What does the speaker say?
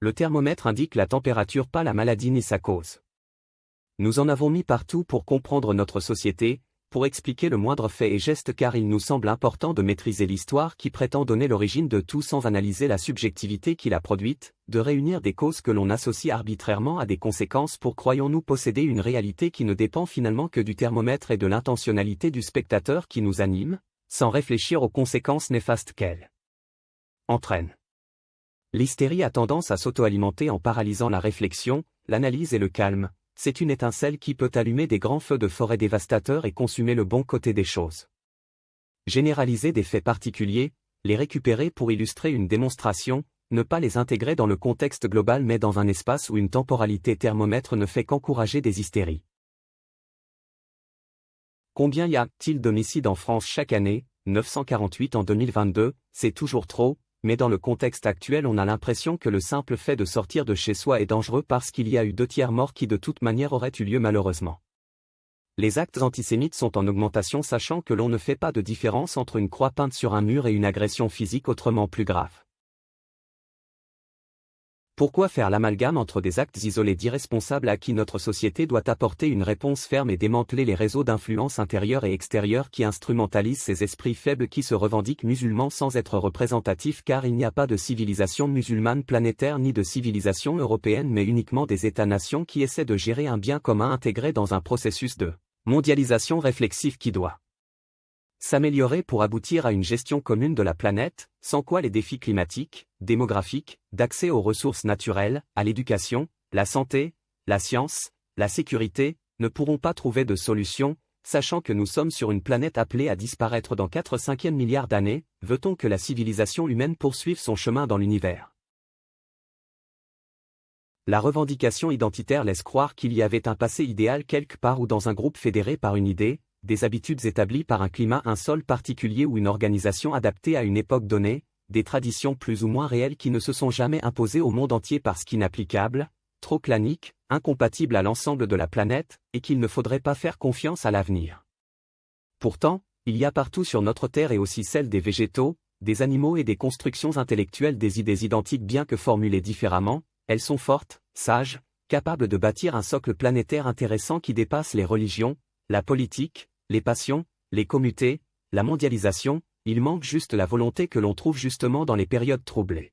Le thermomètre indique la température, pas la maladie ni sa cause. Nous en avons mis partout pour comprendre notre société, pour expliquer le moindre fait et geste, car il nous semble important de maîtriser l'histoire qui prétend donner l'origine de tout sans analyser la subjectivité qui l'a produite, de réunir des causes que l'on associe arbitrairement à des conséquences pour, croyons-nous, posséder une réalité qui ne dépend finalement que du thermomètre et de l'intentionnalité du spectateur qui nous anime, sans réfléchir aux conséquences néfastes qu'elle entraîne. L'hystérie a tendance à s'auto-alimenter en paralysant la réflexion, l'analyse et le calme. C'est une étincelle qui peut allumer des grands feux de forêt dévastateurs et consumer le bon côté des choses. Généraliser des faits particuliers, les récupérer pour illustrer une démonstration, ne pas les intégrer dans le contexte global mais dans un espace où une temporalité thermomètre ne fait qu'encourager des hystéries. Combien y a-t-il d'homicides en France chaque année? 948 en 2022, c'est toujours trop. Mais dans le contexte actuel, on a l'impression que le simple fait de sortir de chez soi est dangereux parce qu'il y a eu 2/3 morts qui de toute manière auraient eu lieu malheureusement. Les actes antisémites sont en augmentation, sachant que l'on ne fait pas de différence entre une croix peinte sur un mur et une agression physique autrement plus grave. Pourquoi faire l'amalgame entre des actes isolés d'irresponsables à qui notre société doit apporter une réponse ferme et démanteler les réseaux d'influence intérieure et extérieure qui instrumentalisent ces esprits faibles qui se revendiquent musulmans sans être représentatifs, car il n'y a pas de civilisation musulmane planétaire ni de civilisation européenne mais uniquement des États-nations qui essaient de gérer un bien commun intégré dans un processus de mondialisation réflexive qui doit s'améliorer pour aboutir à une gestion commune de la planète, sans quoi les défis climatiques, démographiques, d'accès aux ressources naturelles, à l'éducation, la santé, la science, la sécurité, ne pourront pas trouver de solution, sachant que nous sommes sur une planète appelée à disparaître dans 4/5 milliards d'années. Veut-on que la civilisation humaine poursuive son chemin dans l'univers? La revendication identitaire laisse croire qu'il y avait un passé idéal quelque part ou dans un groupe fédéré par une idée, des habitudes établies par un climat, un sol particulier ou une organisation adaptée à une époque donnée, des traditions plus ou moins réelles qui ne se sont jamais imposées au monde entier parce qu'inapplicables, trop claniques, incompatibles à l'ensemble de la planète, et qu'il ne faudrait pas faire confiance à l'avenir. Pourtant, il y a partout sur notre Terre et aussi celle des végétaux, des animaux et des constructions intellectuelles des idées identiques bien que formulées différemment, elles sont fortes, sages, capables de bâtir un socle planétaire intéressant qui dépasse les religions, la politique, les passions, les communautés, la mondialisation. Il manque juste la volonté que l'on trouve justement dans les périodes troublées.